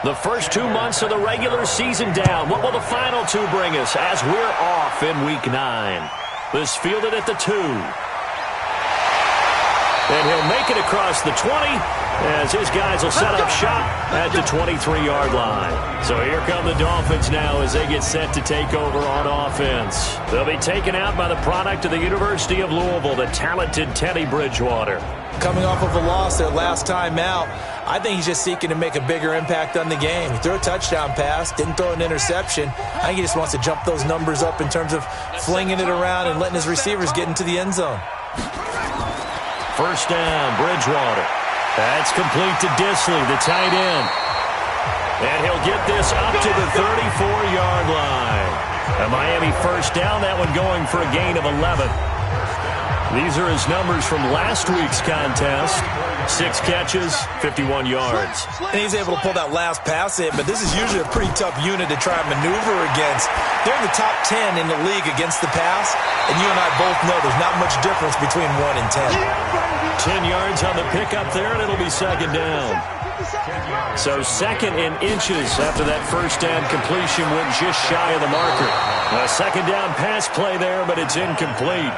The first 2 months of the regular season down. What will the final two bring us as we're off in Week 9? This fielded at the 2. And he'll make it across the 20 as his guys will set up shop at the 23-yard line. So here come the Dolphins now as they get set to take over on offense. They'll be taken out by the product of the University of Louisville, the talented Teddy Bridgewater. Coming off of a loss their last time out, I think he's just seeking to make a bigger impact on the game. He threw a touchdown pass, didn't throw an interception. I think he just wants to jump those numbers up in terms of flinging it around and letting his receivers get into the end zone. First down, Bridgewater. That's complete to Disley, the tight end. And he'll get this up to the 34-yard line. A Miami first down, that one going for a gain of 11. These are his numbers from last week's contest. 6 catches, 51 yards. And he's able to pull that last pass in, but this is usually a pretty tough unit to try and maneuver against. They're in the top 10 in the league against the pass, and you and I both know there's not much difference between 1 and 10. 10 yards on the pickup there, and it'll be second down. So second in inches after that first down completion went just shy of the marker. A second down pass play there, but it's incomplete.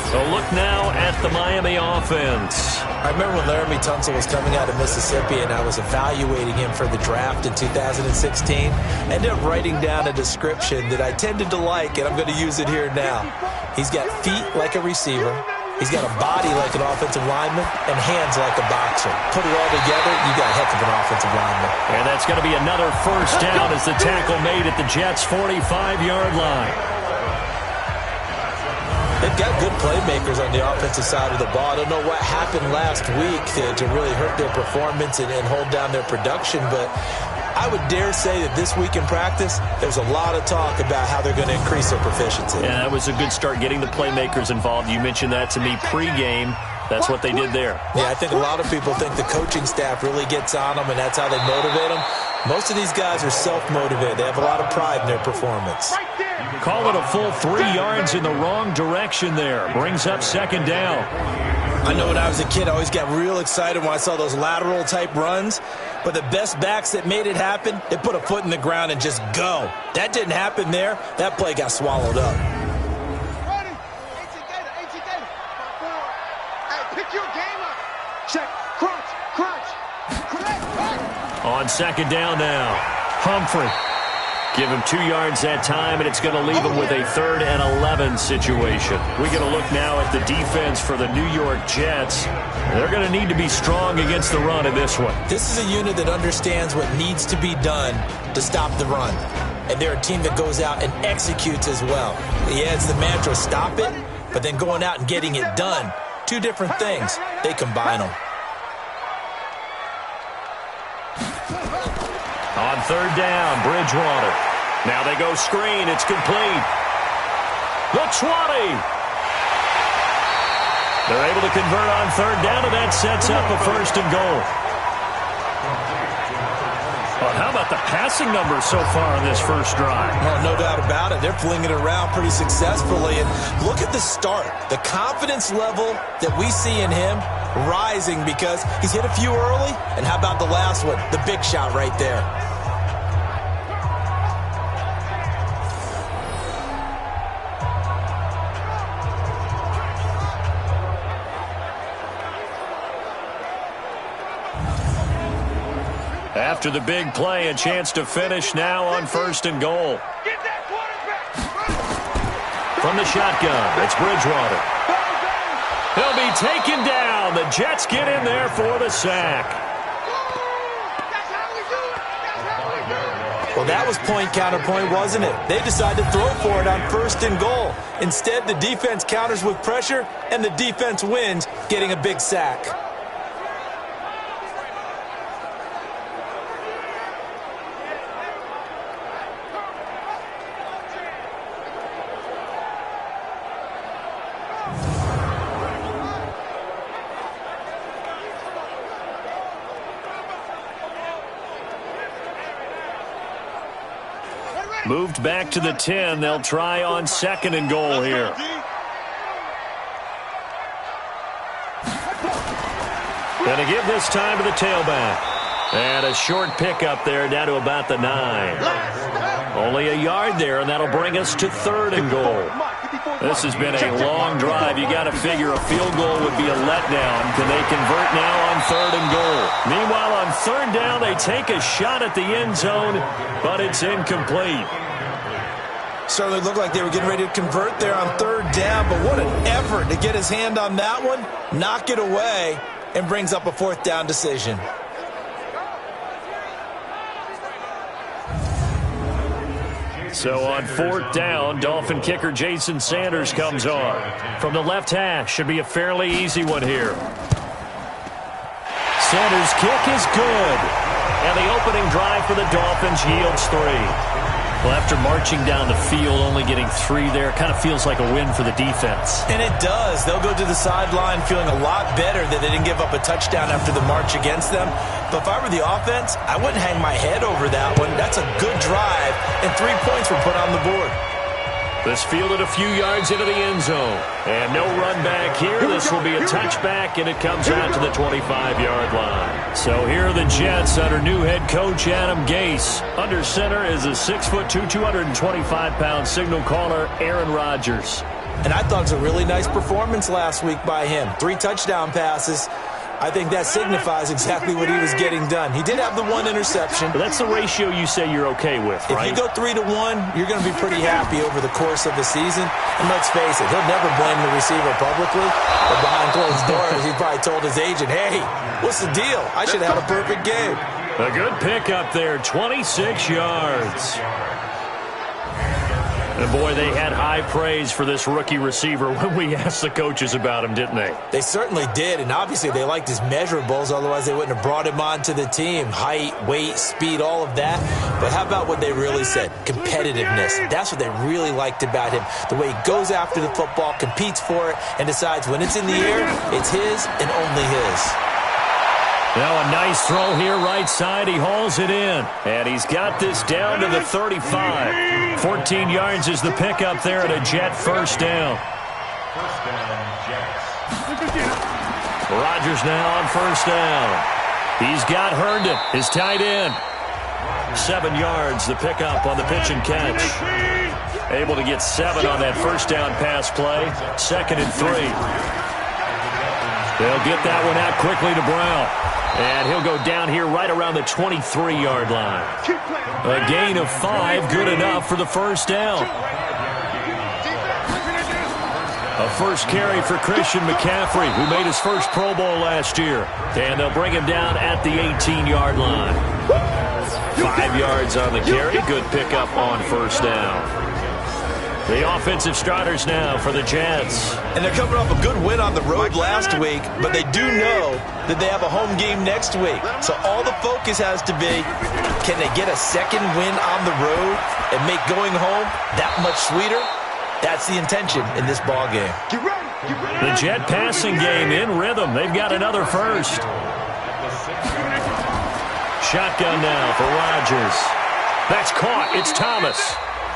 So look now at the Miami offense. I remember when Laramie Tunsil was coming out of Mississippi and I was evaluating him for the draft in 2016. Ended up writing down a description that I tended to like, and I'm going to use it here now. He's got feet like a receiver. He's got a body like an offensive lineman and hands like a boxer. Put it all together, you got a heck of an offensive lineman. And that's going to be another first down as the tackle made at the Jets' 45-yard line. They've got good playmakers on the offensive side of the ball. I don't know what happened last week to really hurt their performance and hold down their production, but I would dare say that this week in practice, there's a lot of talk about how they're going to increase their proficiency. Yeah, that was a good start getting the playmakers involved. You mentioned that to me pregame. That's what they did there. Yeah, I think a lot of people think the coaching staff really gets on them, and that's how they motivate them. Most of these guys are self-motivated. They have a lot of pride in their performance. Call it a full 3 yards in the wrong direction there. Brings up second down. I know when I was a kid, I always got real excited when I saw those lateral-type runs. But the best backs that made it happen, they put a foot in the ground and just go. That didn't happen there. That play got swallowed up. On second down now, Humphrey. Give him 2 yards that time, and it's going to leave him with a 3rd and 11 situation. We're going to look now at the defense for the New York Jets. They're going to need to be strong against the run in this one. This is a unit that understands what needs to be done to stop the run. And they're a team that goes out and executes as well. Yeah, it's the mantra, stop it, but then going out and getting it done. 2 different things. They combine them. On third down, Bridgewater. Now they go screen. It's complete. The 20. They're able to convert on third down, and that sets up a 1st and goal. Well, how about the passing numbers so far on this first drive? Well, no doubt about it. They're flinging it around pretty successfully. And look at the start. The confidence level that we see in him rising because he's hit a few early. And how about the last one? The big shot right there. After the big play, a chance to finish now on 1st and goal. From the shotgun, it's Bridgewater. He'll be taken down. The Jets get in there for the sack. Well, that was point counterpoint, wasn't it? They decided to throw for it on 1st and goal. Instead, the defense counters with pressure, and the defense wins, getting a big sack. Moved back to the 10. They'll try on 2nd and goal here. Going to give this time to the tailback. And a short pickup there down to about the 9. Only a yard there, and that'll bring us to 3rd and goal. This has been a long drive. You got to figure a field goal would be a letdown. Can they convert now on 3rd and goal? Meanwhile, on 3rd down, they take a shot at the end zone, but it's incomplete. Certainly looked like they were getting ready to convert there on 3rd down, but what an effort to get his hand on that one, knock it away, and brings up a 4th down decision. So on 4th down, Dolphin kicker Jason Sanders comes on. From the left hash, should be a fairly easy one here. Sanders' kick is good. And the opening drive for the Dolphins yields 3. Well, after marching down the field, only getting 3 there, kind of feels like a win for the defense. And it does. They'll go to the sideline feeling a lot better that they didn't give up a touchdown after the march against them. But if I were the offense, I wouldn't hang my head over that one. That's a good drive, and 3 points were put on the board. This fielded a few yards into the end zone. And no run back here. This will be a touchback, and it comes out to the 25-yard line. So here are the Jets under new head coach Adam Gase. Under center is a 6'2", 225-pound signal caller, Aaron Rodgers. And I thought it was a really nice performance last week by him. 3 touchdown passes. I think that signifies exactly what he was getting done. He did have the 1 interception. But that's the ratio you say you're okay with, right? If you go 3-to-1, you're going to be pretty happy over the course of the season. And let's face it, he'll never blame the receiver publicly. But behind closed doors, he probably told his agent, hey, what's the deal? I should have had a perfect game. A good pickup there, 26 yards. And boy, they had high praise for this rookie receiver when we asked the coaches about him, didn't they? They certainly did, and obviously they liked his measurables, otherwise they wouldn't have brought him onto the team. Height, weight, speed, all of that. But how about what they really said? Competitiveness. That's what they really liked about him. The way he goes after the football, competes for it, and decides when it's in the air, it's his and only his. Now a nice throw here, right side. He hauls it in. And he's got this down to the 35. 14 yards is the pickup there at a Jet 1st down. Rodgers now on 1st down. He's got Herndon, his tight end. 7 yards, the pickup on the pitch and catch. Able to get 7 on that 1st down pass play. 2nd and 3. They'll get that one out quickly to Brown. And he'll go down here right around the 23-yard line. A gain of 5, good enough for the 1st down. A first carry for Christian McCaffrey, who made his first Pro Bowl last year. And they'll bring him down at the 18-yard line. 5 yards on the carry, good pickup on 1st down. The offensive starters now for the Jets. And they're coming off a good win on the road last week, but they do know that they have a home game next week. So all the focus has to be, can they get a second win on the road and make going home that much sweeter? That's the intention in this ball game. The Jet passing game in rhythm. They've got another first. Shotgun now for Rodgers. That's caught. It's Thomas.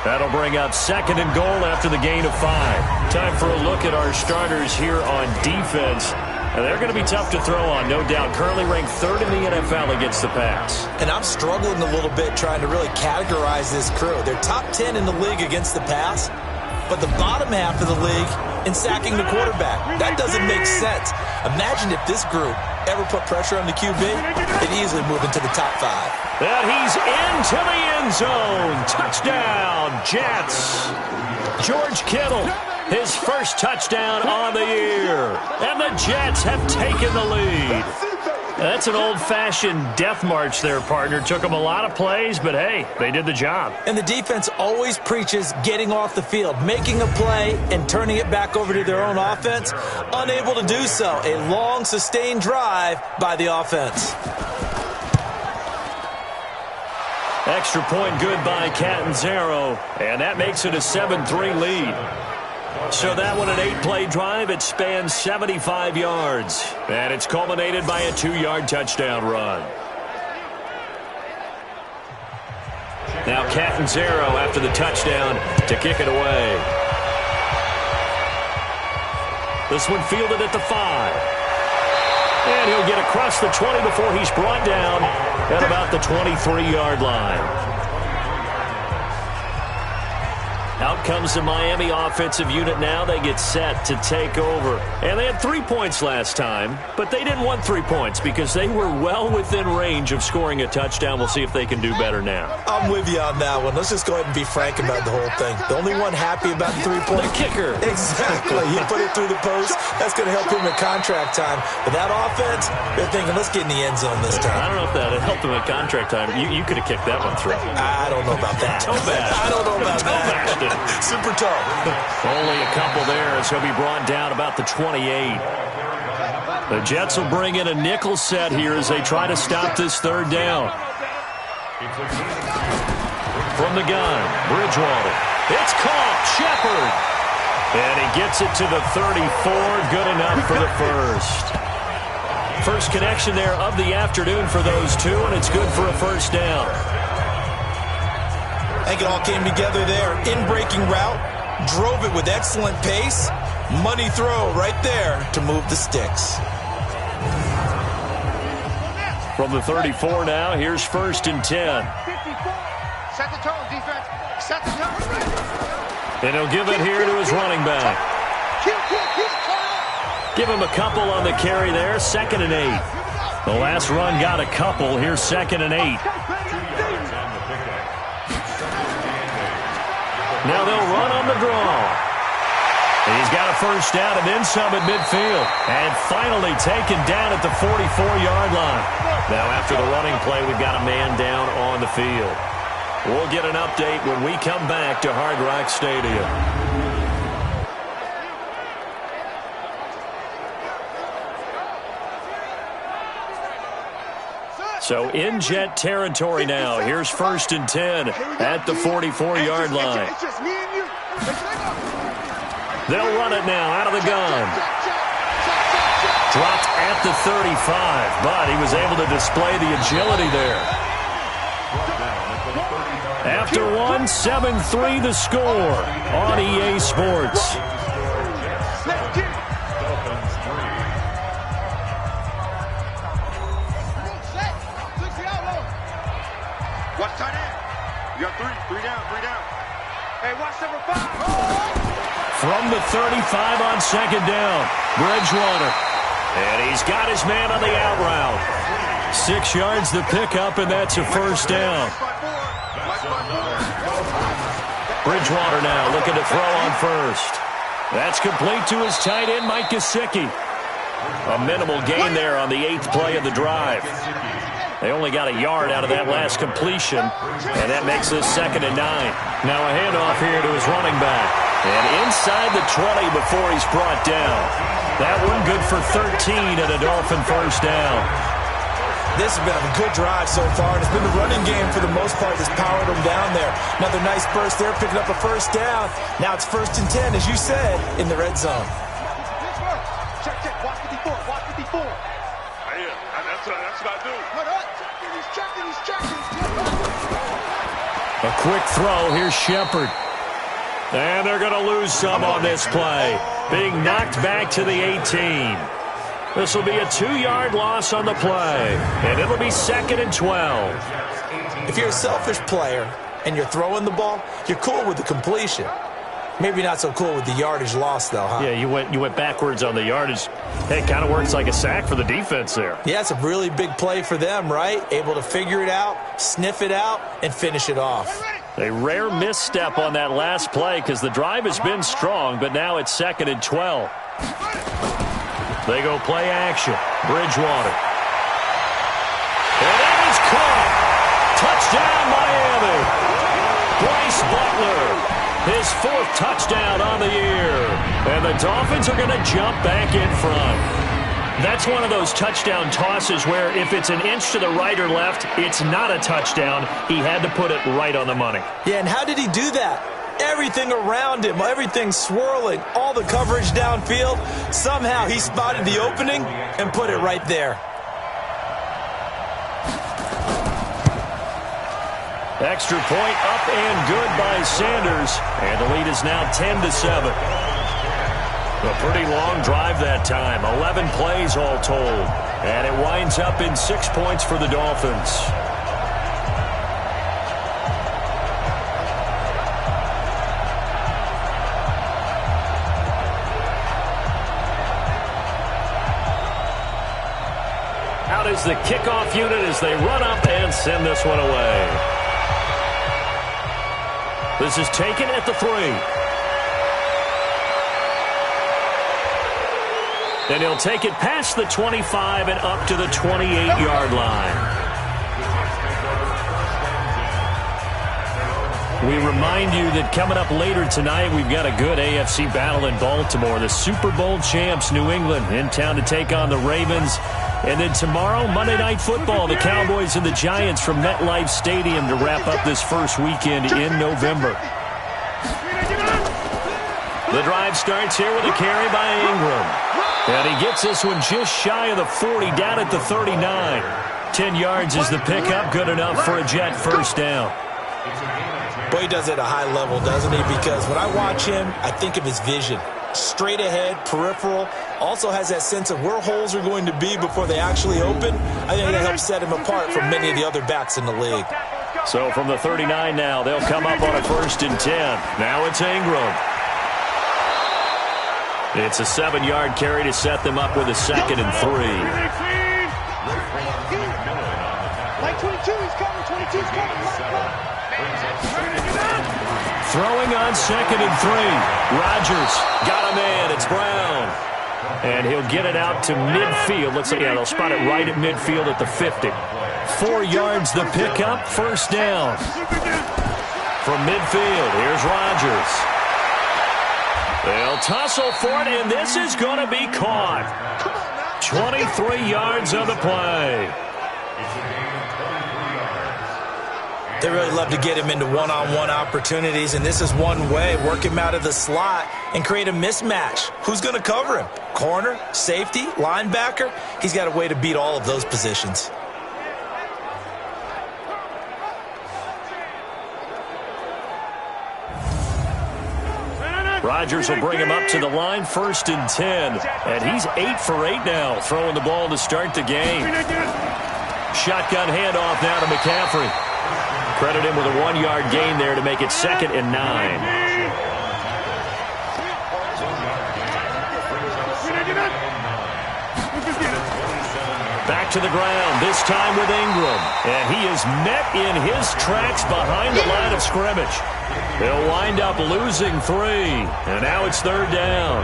That'll bring up 2nd and goal after the gain of 5. Time for a look at our starters here on defense. And they're going to be tough to throw on, no doubt. Currently ranked 3rd in the NFL against the pass. And I'm struggling a little bit trying to really categorize this crew. They're top 10 in the league against the pass, but the bottom half of the league in sacking the quarterback. That doesn't make sense. Imagine if this group ever put pressure on the QB, they'd easily move into the top 5. And he's into the end zone. Touchdown, Jets. George Kittle, his first touchdown on the year. And the Jets have taken the lead. That's an old-fashioned death march there, partner. Took them a lot of plays, but hey, they did the job. And the defense always preaches getting off the field, making a play, and turning it back over to their own offense. Unable to do so. A long, sustained drive by the offense. Extra point good by Catanzaro, and that makes it a 7-3 lead. So that one, an 8-play drive, it spans 75 yards. And it's culminated by a 2-yard touchdown run. Now Catanzaro after the touchdown to kick it away. This one fielded at the 5. And he'll get across the 20 before he's brought down at about the 23-yard line. Out comes the Miami offensive unit now. They get set to take over. And they had 3 points last time, but they didn't want 3 points because they were well within range of scoring a touchdown. We'll see if they can do better now. I'm with you on that one. Let's just go ahead and be frank about the whole thing. The only one happy about the 3-point. The kicker. Exactly. He put it through the post. That's going to help him at contract time. But that offense, they're thinking, let's get in the end zone this time. I don't know if that helped him at contract time. You could have kicked that one through. I don't know about that. Toe bash. I don't know about that. Super toe. Only a couple there as he'll be brought down about the 28. The Jets will bring in a nickel set here as they try to stop this third down. From the gun, Bridgewater. It's caught. Shepard. And he gets it to the 34. Good enough for the first. First connection there of the afternoon for those two, and it's good for a first down. I think it all came together there. In-breaking route. Drove it with excellent pace. Money throw right there to move the sticks. From the 34 now, here's 1st and 10. Set the tone, defense. Set the tone. And he'll give it here to his running back. Give him a couple on the carry there. 2nd and 8. The last run got a couple. Here's 2nd and 8. Now they'll run on the draw. He's got a first down and then some at midfield. And finally taken down at the 44-yard line. Now after the running play, we've got a man down on the field. We'll get an update when we come back to Hard Rock Stadium. So in Jet territory now. Here's 1st and 10 at the 44-yard line. They'll run it now out of the gun. Dropped at the 35, but he was able to display the agility there. After one, 7-3 the score on EA Sports. Watch tight end. You got three down. Hey, watch number 5. From the 35 on 2nd down, Bridgewater. And he's got his man on the out route. 6 yards the pickup, and that's a first down. Bridgewater now looking to throw on first. That's complete to his tight end, Mike Gesicki. A minimal gain there on the 8th play of the drive. They only got a yard out of that last completion, and that makes this 2nd and 9. Now a handoff here to his running back. And inside the 20 before he's brought down. That one good for 13 and a Dolphin first down. This has been a good drive so far, and it's been the running game for the most part that's powered them down there. Another nice burst there, picking up a first down. Now it's 1st and 10, as you said, in the red zone. Check. Watch 54. That's what I do. He's checking. A quick throw. Here's Shepard. And they're going to lose some on this play. Being knocked back to the 18. This will be a 2-yard loss on the play. And it'll be 2nd and 12. If you're a selfish player and you're throwing the ball, you're cool with the completion. Maybe not so cool with the yardage loss, though, huh? Yeah, you went backwards on the yardage. Hey, it kind of works like a sack for the defense there. Yeah, it's a really big play for them, right? Able to figure it out, sniff it out, and finish it off. A rare misstep on that last play because the drive has been strong, but now it's 2nd and 12. They go play action. Bridgewater. And that is caught. Touchdown, Miami. Bryce Butler. His 4th touchdown on the year. And the Dolphins are going to jump back in front. That's one of those touchdown tosses where if it's an inch to the right or left, it's not a touchdown. He had to put it right on the money. Yeah, and how did he do that? Everything around him, everything swirling, all the coverage downfield. Somehow he spotted the opening and put it right there. Extra point up and good by Sanders. And the lead is now 10-7. A pretty long drive that time. 11 plays all told. And it winds up in 6 points for the Dolphins. Out is the kickoff unit as they run up and send this one away. This is taken at the 3. And he'll take it past the 25 and up to the 28-yard line. We remind you that coming up later tonight, we've got a good AFC battle in Baltimore. The Super Bowl champs, New England, in town to take on the Ravens. And then tomorrow, Monday Night Football, the Cowboys and the Giants from MetLife Stadium to wrap up this first weekend in November. The drive starts here with a carry by Ingram. And he gets this one just shy of the 40, down at the 39. 10 yards is the pickup, good enough for a Jet first down. Boy, he does it at a high level, doesn't he? Because when I watch him, I think of his vision. Straight ahead, peripheral, also has that sense of where holes are going to be before they actually open. I think that helps set him apart from many of the other backs in the league. So from the 39 now, they'll come up on a 1st and 10. Now it's Ingram. It's a 7-yard carry to set them up with a 2nd and 3. Like 22, he's coming. 22's coming. Throwing on 2nd and 3. Rodgers got him in. It's Brown. And he'll get it out to midfield. Let's see. Yeah, they'll spot it right at midfield at the 50. 4 yards the pickup. First down. From midfield, here's Rodgers. They'll tussle for it, and this is going to be caught. 23 yards on the play. They really love to get him into one-on-one opportunities, and this is one way. Work him out of the slot and create a mismatch. Who's going to cover him? Corner, safety, linebacker? He's got a way to beat all of those positions. Rodgers will bring him up to the line, 1st and 10. And he's 8 for 8 now, throwing the ball to start the game. Shotgun handoff now to McCaffrey. Credit him with a 1-yard gain there to make it 2nd and 9. Back to the ground, this time with Ingram. And he is met in his tracks behind the line of scrimmage. They'll wind up losing 3. And now it's 3rd down.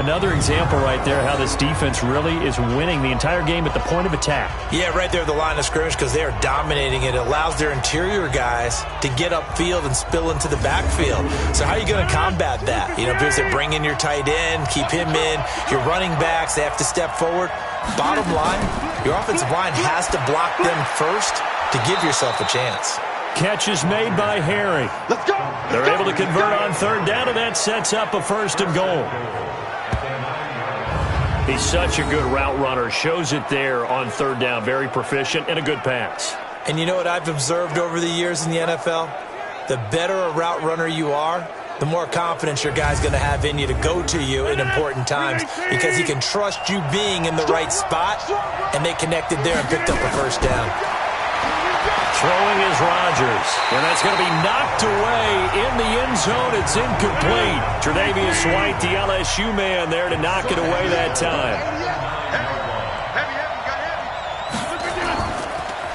Another example right there how this defense really is winning the entire game at the point of attack. Yeah, right there at the line of scrimmage because they are dominating it. It allows their interior guys to get upfield and spill into the backfield. So how are you going to combat that? You know, because they bring in your tight end, keep him in. Your running backs, they have to step forward. Bottom line, your offensive line has to block them first to give yourself a chance. Catch is made by Harry. Let's go. They're able to convert on 3rd down, and that sets up a 1st and goal. He's such a good route runner. Shows it there on 3rd down. Very proficient and a good pass. And you know what I've observed over the years in the NFL? The better a route runner you are, the more confidence your guy's going to have in you to go to you in important times because he can trust you being in the right spot, and they connected there and picked up a 1st down. Throwing is Rodgers, and that's going to be knocked away in the end zone. It's incomplete. Tre'Davious White, the LSU man, there to knock it away that time.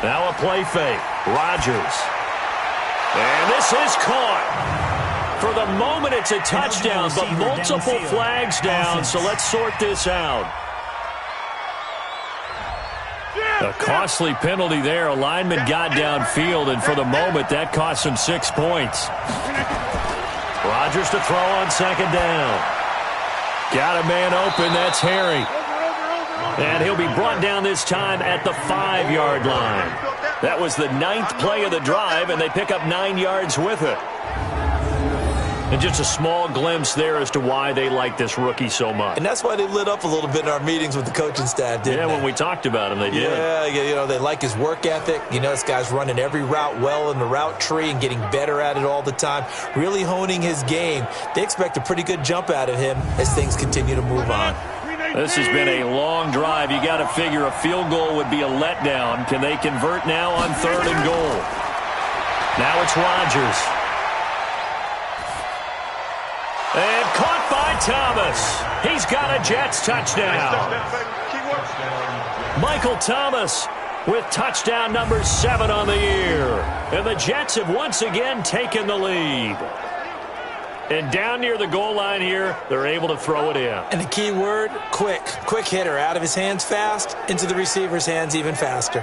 Now a play fake. Rodgers. And this is caught. For the moment, it's a touchdown, but multiple flags down, so let's sort this out. A costly penalty there. A lineman got downfield, and for the moment, that cost him 6 points. Rodgers to throw on 2nd down. Got a man open. That's Harry. And he'll be brought down this time at the 5-yard line. That was the 9th play of the drive, and they pick up 9 yards with it. And just a small glimpse there as to why they like this rookie so much. And that's why they lit up a little bit in our meetings with the coaching staff, didn't they? When we talked about him, they did. Yeah, they like his work ethic. This guy's running every route well in the route tree and getting better at it all the time, really honing his game. They expect a pretty good jump out of him as things continue to move on. This has been a long drive. You got to figure a field goal would be a letdown. Can they convert now on 3rd and goal? Now it's Rodgers. And caught by Thomas. He's got a Jets touchdown. Michael Thomas with touchdown number 7 on the year. And the Jets have once again taken the lead. And down near the goal line here, they're able to throw it in. And the key word, quick. Quick hitter. Out of his hands fast, into the receiver's hands even faster.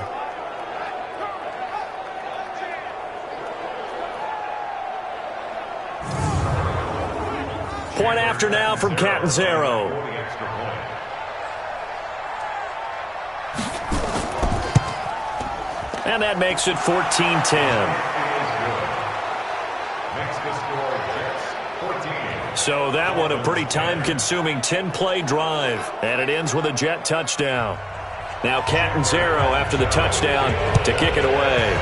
Point after now from Catanzaro. And that makes it 14-10. So that one a pretty time-consuming 10-play drive. And it ends with a Jet touchdown. Now Catanzaro after the touchdown to kick it away.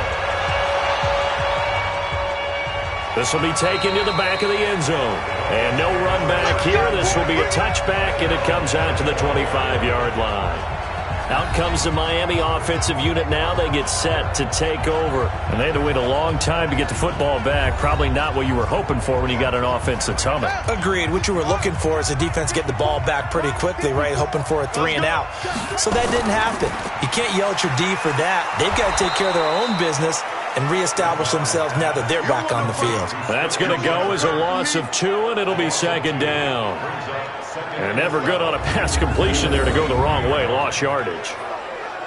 This will be taken to the back of the end zone. And no run back here. This will be a touchback, and it comes out to the 25-yard line. Out comes the Miami offensive unit now. They get set to take over. And they had to wait a long time to get the football back. Probably not what you were hoping for when you got an offense that's humming. Agreed. What you were looking for is the defense get the ball back pretty quickly, right? Hoping for a 3 and out. So that didn't happen. You can't yell at your D for that. They've got to take care of their own business and reestablish themselves now that they're back on the field. That's going to go as a loss of 2, and it'll be 2nd down. And never good on a pass completion there to go the wrong way. Lost yardage.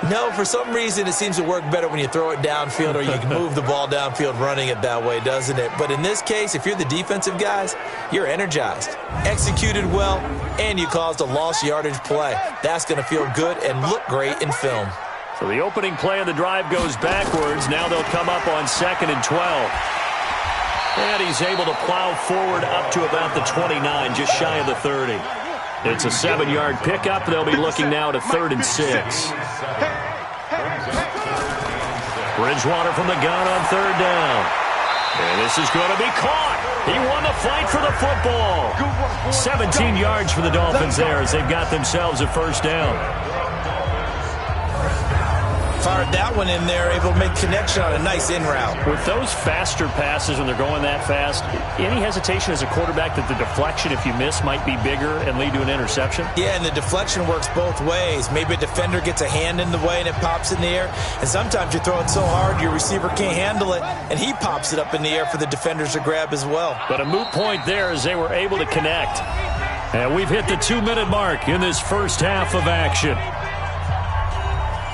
No, for some reason it seems to work better when you throw it downfield or you can move the ball downfield running it that way, doesn't it? But in this case, if you're the defensive guys, you're energized, executed well, and you caused a lost yardage play. That's going to feel good and look great in film. So the opening play of the drive goes backwards. Now they'll come up on 2nd and 12. And he's able to plow forward up to about the 29, just shy of the 30. It's a 7-yard pickup. They'll be looking now to 3rd and 6. Bridgewater from the gun on 3rd down. And this is going to be caught. He won the fight for the football. 17 yards for the Dolphins there as they've got themselves a 1st down. Fired that one in there, able to make connection on a nice in route. With those faster passes when they're going that fast, any hesitation as a quarterback that the deflection, if you miss, might be bigger and lead to an interception? Yeah, and the deflection works both ways. Maybe a defender gets a hand in the way and it pops in the air. And sometimes you throw it so hard your receiver can't handle it, and he pops it up in the air for the defenders to grab as well. But a moot point there as they were able to connect. And we've hit the 2-minute mark in this first half of action.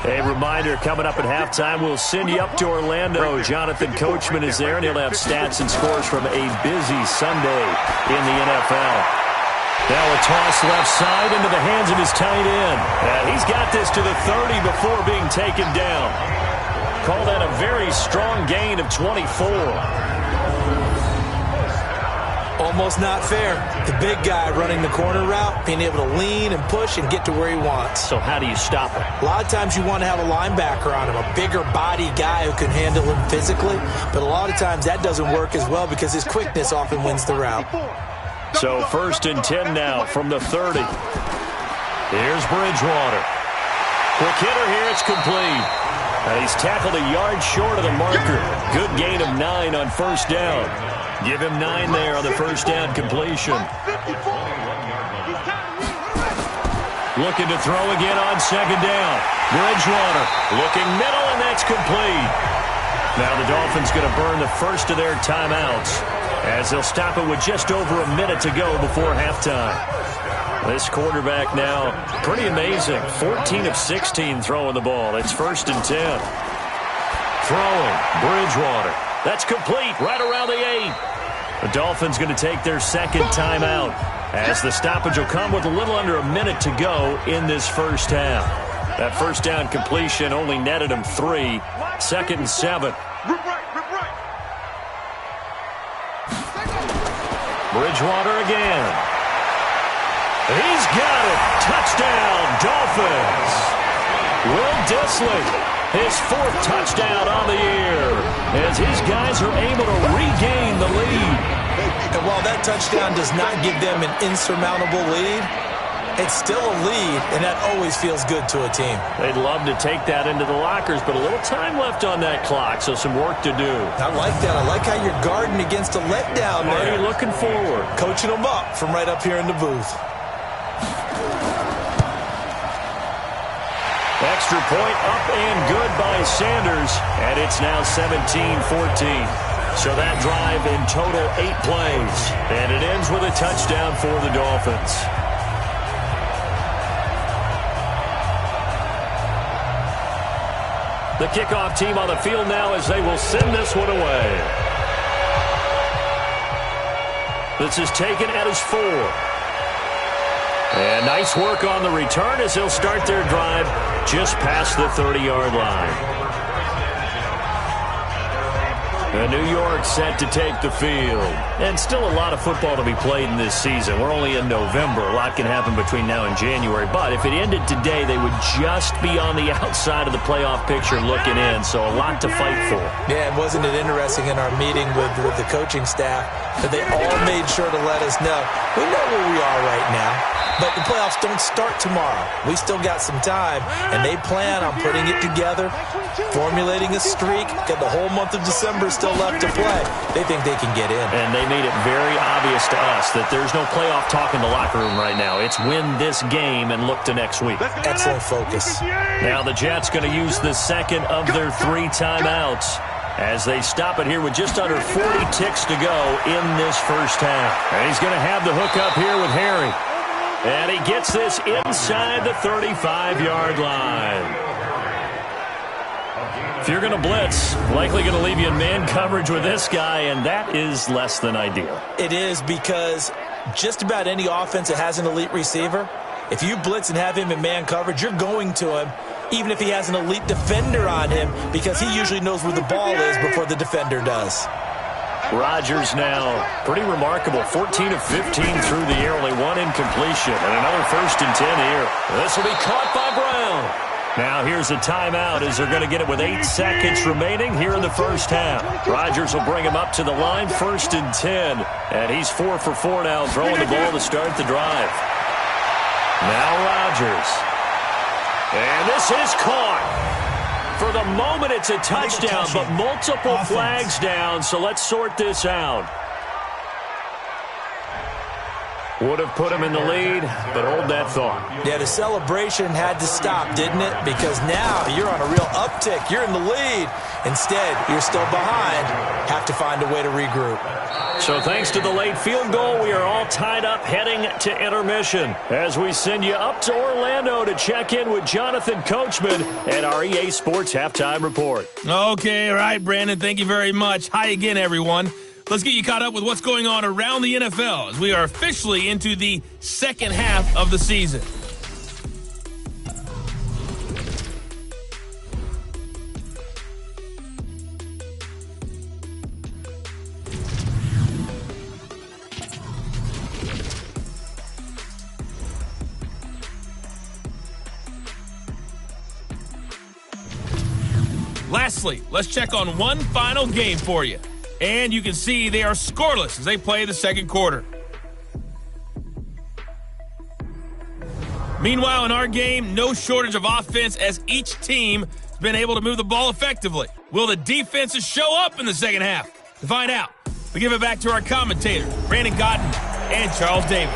A reminder, coming up at halftime, we'll send you up to Orlando. Jonathan Coachman is there, and he'll have stats and scores from a busy Sunday in the NFL. Now a toss left side into the hands of his tight end. And he's got this to the 30 before being taken down. Call that a very strong gain of 24. Almost not fair. The big guy running the corner route, being able to lean and push and get to where he wants. So how do you stop him? A lot of times you want to have a linebacker on him, a bigger body guy who can handle him physically. But a lot of times that doesn't work as well because his quickness often wins the route. So 1st and 10 now from the 30. Here's Bridgewater. Quick hitter here, it's complete. And he's tackled a yard short of the marker. Good gain of 9 on 1st down. Give him 9 there on the 1st down completion. Looking to throw again on 2nd down. Bridgewater looking middle, and that's complete. Now the Dolphins going to burn the first of their timeouts as they'll stop it with just over a minute to go before halftime. This quarterback now, pretty amazing. 14 of 16 throwing the ball. It's 1st and 10. Throwing, Bridgewater. That's complete, right around the 8. The Dolphins going to take their 2nd timeout as the stoppage will come with a little under a minute to go in this first half. That 1st down completion only netted him 3. 2nd and 7. Bridgewater again. He's got it. Touchdown, Dolphins. Will Dissly, his 4th touchdown on the year, as his guys are able to regain the lead. And while that touchdown does not give them an insurmountable lead, it's still a lead, and that always feels good to a team. They'd love to take that into the lockers, but a little time left on that clock, so some work to do. I like that. I like how you're guarding against a letdown there. Already looking forward. Coaching them up from right up here in the booth. Extra point up and good by Sanders, and it's now 17-14. So that drive in total 8 plays, and it ends with a touchdown for the Dolphins. The kickoff team on the field now as they will send this one away. This is taken at his 4. And nice work on the return as they'll start their drive just past the 30-yard line. New York set to take the field. And still a lot of football to be played in this season. We're only in November. A lot can happen between now and January. But if it ended today, they would just be on the outside of the playoff picture looking in. So a lot to fight for. Yeah, and wasn't it interesting in our meeting with the coaching staff that they all made sure to let us know, we know where we are right now, but the playoffs don't start tomorrow. We still got some time, and they plan on putting it together, formulating a streak, got the whole month of December still left to play. They think they can get in. And they made it very obvious to us that there's no playoff talk in the locker room right now. It's win this game and look to next week. Excellent focus. Now the Jets going to use the second of their 3 timeouts as they stop it here with just under 40 ticks to go in this first half. And he's going to have the hook up here with Harry. And he gets this inside the 35-yard line. If you're going to blitz, likely going to leave you in man coverage with this guy, and that is less than ideal. It is, because just about any offense that has an elite receiver, if you blitz and have him in man coverage, you're going to him, even if he has an elite defender on him, because he usually knows where the ball is before the defender does. Rodgers now, pretty remarkable, 14 of 15 through the air, only 1 incompletion, and another 1st and 10 here. This will be caught by Brown. Now here's a timeout as they're going to get it with 8 seconds remaining here in the first half. Rodgers will bring him up to the line, 1st and 10. And he's 4 for 4 now, throwing the ball to start the drive. Now Rodgers. And this is caught. For the moment, it's a touchdown, but multiple flags down, so let's sort this out. Would have put him in the lead, but hold that thought. Yeah, the celebration had to stop, didn't it? Because now you're on a real uptick. You're in the lead. Instead, you're still behind. Have to find a way to regroup. So thanks to the late field goal, we are all tied up heading to intermission as we send you up to Orlando to check in with Jonathan Coachman at our EA Sports Halftime Report. Okay, all right, Brandon, thank you very much. Hi again, everyone. Let's get you caught up with what's going on around the NFL as we are officially into the second half of the season. Lastly, let's check on one final game for you. And you can see they are scoreless as they play the second quarter. Meanwhile, in our game, no shortage of offense as each team has been able to move the ball effectively. Will the defenses show up in the second half? To find out, we give it back to our commentators, Brandon Cotton and Charles Davis.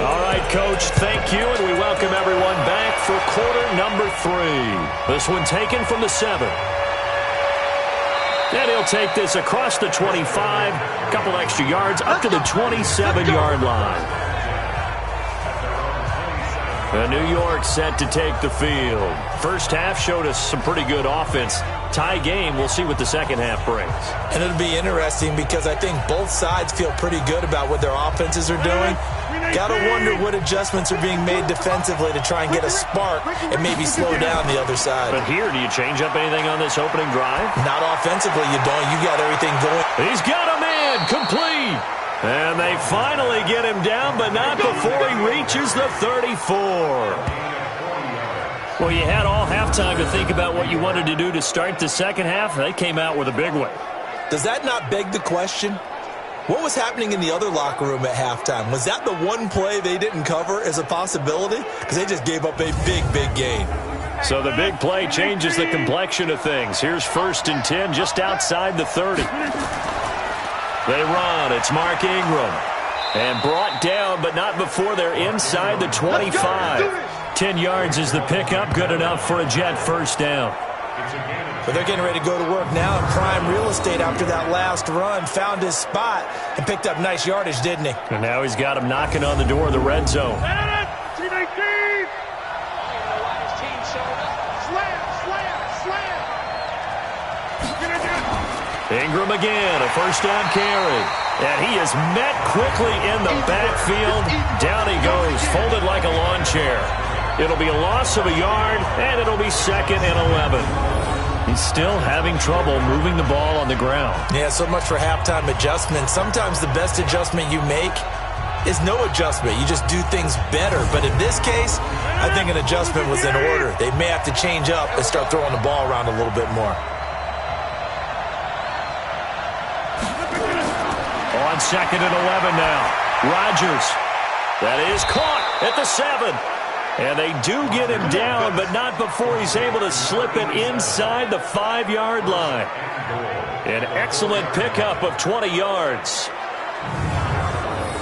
All right, Coach, thank you, and we welcome everyone back for quarter number 3. This one taken from the 7. And he'll take this across the 25, a couple extra yards, up to the 27-yard line. New York set to take the field. First half showed us some pretty good offense. Tie game, we'll see what the second half brings. And it'll be interesting because I think both sides feel pretty good about what their offenses are doing. Got to wonder what adjustments are being made defensively to try and get a spark and maybe slow down the other side. But here, do you change up anything on this opening drive? Not offensively, you don't. You got everything going. He's got a man, complete. And they finally get him down, but not before he reaches the 34. Well, you had all halftime to think about what you wanted to do to start the second half. They came out with a big one. Does that not beg the question? What was happening in the other locker room at halftime? Was that the one play they didn't cover as a possibility? Because they just gave up a big gain. So the big play changes the complexion of things. Here's 1st and 10 just outside the 30. They run. It's Mark Ingram. And brought down, but not before they're inside the 25. 10 yards is the pickup. Good enough for a Jet first down. But they're getting ready to go to work now in prime real estate after that last run. Found his spot and picked up nice yardage, didn't he? And now he's got him knocking on the door of the red zone. Ingram again, a first down carry. And he is met quickly in the backfield. Down he goes, folded like a lawn chair. It'll be a loss of a yard, and it'll be 2nd and 11. He's still having trouble moving the ball on the ground. Yeah, so much for halftime adjustment. Sometimes the best adjustment you make is no adjustment. You just do things better. But in this case, I think an adjustment was in order. They may have to change up and start throwing the ball around a little bit more. On 2nd and 11 now. Rodgers. That is caught at the 7. And they do get him down, but not before he's able to slip it inside the 5-yard line. An excellent pickup of 20 yards.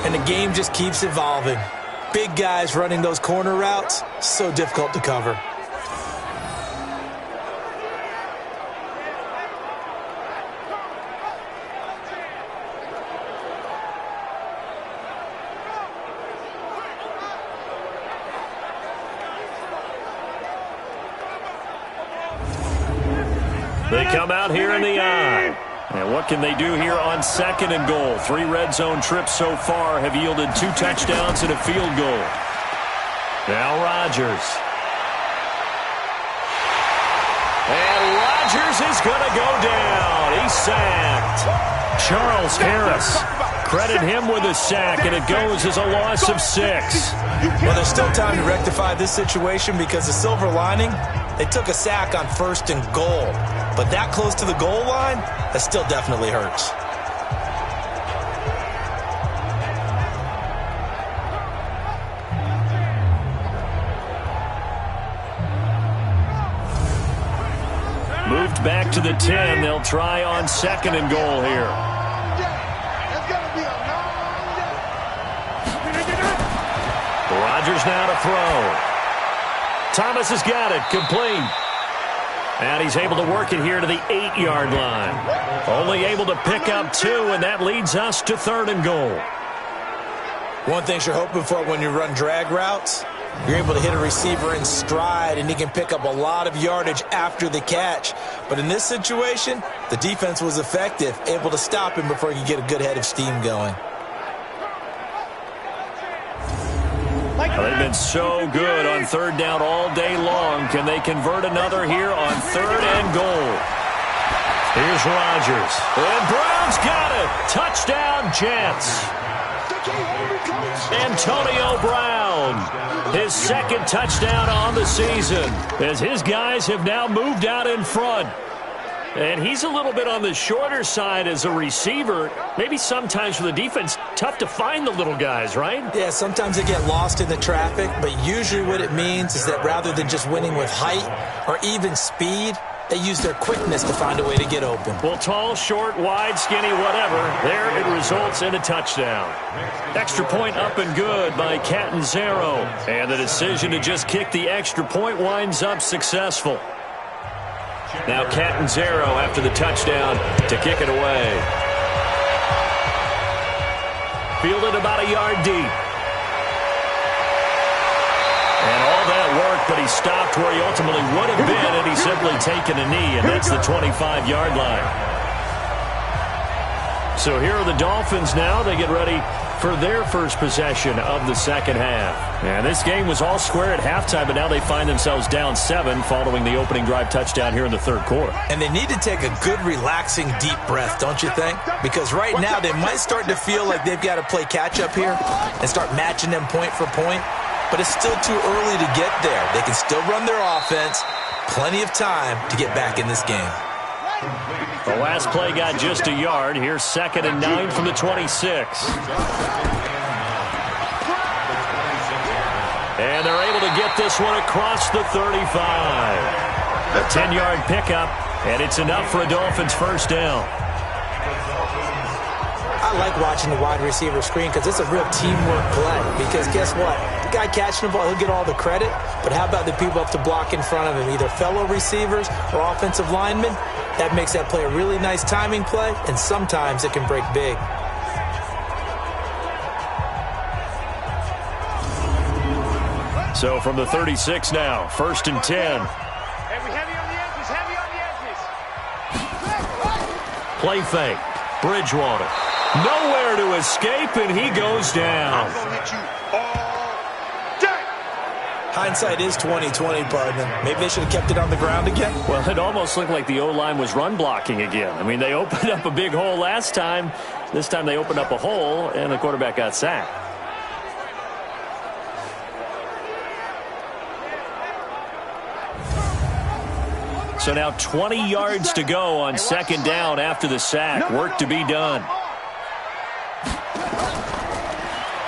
And the game just keeps evolving. Big guys running those corner routes, so difficult to cover. They come out here in the eye. And what can they do here on 2nd and goal? 3 red zone trips so far have yielded 2 touchdowns and a field goal. Now Rodgers. And Rodgers is going to go down. He's sacked. Charles Harris. Credit him with a sack, and it goes as a loss of 6. Well, there's still time to rectify this situation because the silver lining, they took a sack on 1st and goal. But that close to the goal line, that still definitely hurts. Moved back to the 10. They'll try on 2nd and goal here. Rodgers now to throw. Thomas has got it. Complete. And he's able to work it here to the 8-yard line. Only able to pick up 2, and that leads us to 3rd and goal. One thing you're hoping for when you run drag routes, you're able to hit a receiver in stride, and he can pick up a lot of yardage after the catch. But in this situation, the defense was effective, able to stop him before he could get a good head of steam going. They've been so good on 3rd down all day long. Can they convert another here on 3rd and goal? Here's Rodgers. And Brown's got it. Touchdown, Jets. Antonio Brown. His 2nd touchdown on the season as his guys have now moved out in front. And he's a little bit on the shorter side as a receiver. Maybe sometimes for the defense, tough to find the little guys, right? Yeah, sometimes they get lost in the traffic, but usually what it means is that rather than just winning with height or even speed, they use their quickness to find a way to get open. Well, tall, short, wide, skinny, whatever, there it results in a touchdown. Extra point up and good by Catanzaro. And the decision to just kick the extra point winds up successful. Now Catanzaro after the touchdown to kick it away. Fielded about a yard deep. And all that work, but he stopped where he ultimately would have been, and he's simply taken a knee, and that's the 25-yard line. So here are the Dolphins now. They get ready for their first possession of the second half. And this game was all square at halftime, but now they find themselves down 7 following the opening drive touchdown here in the third quarter. And they need to take a good, relaxing, deep breath, don't you think? Because right now they might start to feel like they've got to play catch-up here and start matching them point for point. But it's still too early to get there. They can still run their offense. Plenty of time to get back in this game. The last play got just a yard. Here's 2nd and 9 from the 26. And they're able to get this one across the 35. A 10-yard pickup, and it's enough for a Dolphins first down. I like watching the wide receiver screen because it's a real teamwork play. Because guess what? The guy catching the ball, he'll get all the credit. But how about the people up to block in front of him, either fellow receivers or offensive linemen? That makes that play a really nice timing play, and sometimes it can break big. So from the 36 now, 1st and 10. Play fake. Bridgewater. Nowhere to escape, and he goes down. I'm going to hit you all day. Hindsight is 20/20, partner. Maybe they should have kept it on the ground again. Well, it almost looked like the O-line was run blocking again. I mean, they opened up a big hole last time. This time they opened up a hole, and the quarterback got sacked. So now 20 yards to go on 2nd down after the sack. Work to be done.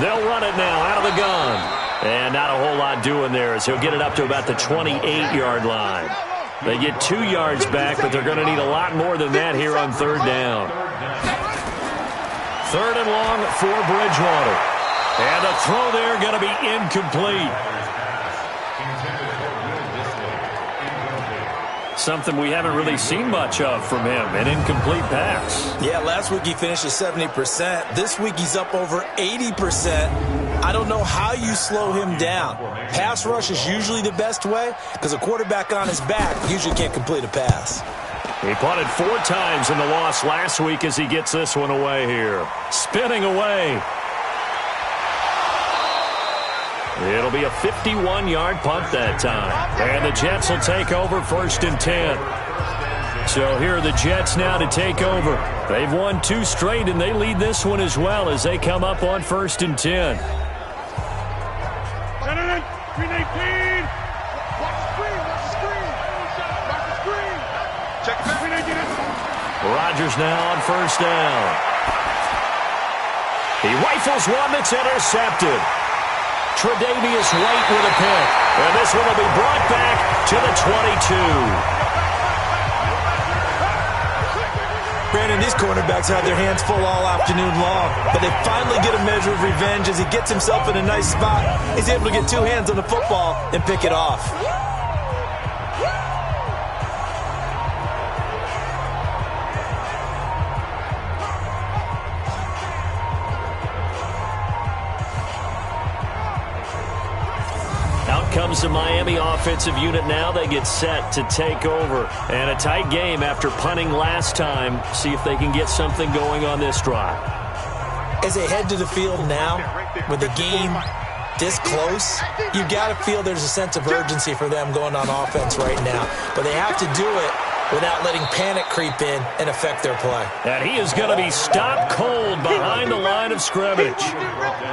They'll run it now out of the gun. And not a whole lot doing there as he'll get it up to about the 28-yard line. They get 2 yards back, but they're going to need a lot more than that here on 3rd down. 3rd and long for Bridgewater. And the throw there going to be incomplete. Something we haven't really seen much of from him, an incomplete pass. Yeah, last week he finished at 70%. This week he's up over 80%. I don't know how you slow him down. Pass rush is usually the best way because a quarterback on his back usually can't complete a pass. He punted 4 times in the loss last week as he gets this one away here. Spinning away. It'll be a 51-yard punt that time. And the Jets will take over 1st and 10. So here are the Jets now to take over. They've won 2 straight, and they lead this one as well as they come up on 1st and 10. Green 18. Watch the screen. Watch the screen. Watch the screen. Check back. Green 18. Rodgers now on 1st down. He rifles one that's intercepted. Tre'Davious White with a pick. And this one will be brought back to the 22. Brandon, these cornerbacks have their hands full all afternoon long, but they finally get a measure of revenge as he gets himself in a nice spot. He's able to get 2 hands on the football and pick it off. Comes the Miami offensive unit now. They get set to take over. And a tight game after punting last time. See if they can get something going on this drive. As they head to the field now, with the game this close, you've got to feel there's a sense of urgency for them going on offense right now. But they have to do it without letting panic creep in and affect their play. And he is going to be stopped cold behind the line of scrimmage.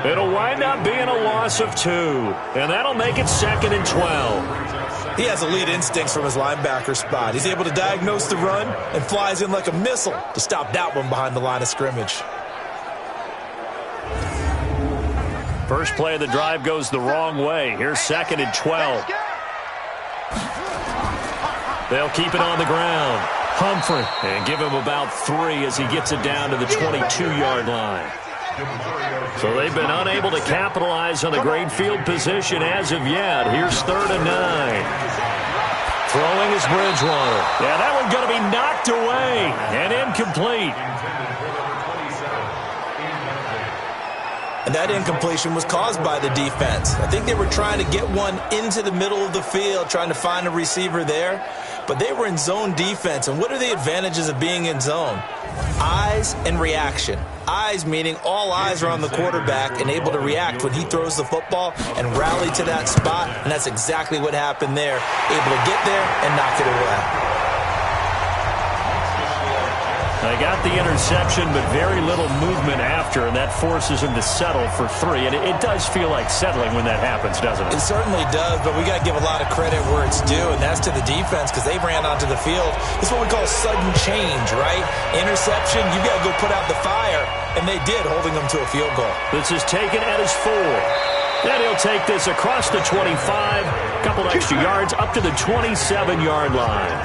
It'll wind up being a loss of 2. And that'll make it 2nd and 12. He has elite instincts from his linebacker spot. He's able to diagnose the run and flies in like a missile to stop that one behind the line of scrimmage. First play of the drive goes the wrong way. Here's 2nd and 12. They'll keep it on the ground. Humphrey, and give him about 3 as he gets it down to the 22-yard line. So they've been unable to capitalize on the great field position as of yet. Here's 3rd and 9. Throwing is Bridgewater. Yeah, that one's going to be knocked away and incomplete. And that incompletion was caused by the defense. I think they were trying to get one into the middle of the field, trying to find a receiver there. But they were in zone defense. And what are the advantages of being in zone? Eyes and reaction. Eyes meaning all eyes are on the quarterback and able to react when he throws the football and rally to that spot, and that's exactly what happened there. Able to get there and knock it away. They got the interception, but very little movement after, and that forces him to settle for 3. And it does feel like settling when that happens, doesn't it? It certainly does, but we got to give a lot of credit where it's due, and that's to the defense because they ran onto the field. It's what we call sudden change, right? Interception, you got to go put out the fire, and they did, holding them to a field goal. This is taken at his 4. Then he'll take this across the 25, a couple extra yards up to the 27-yard line.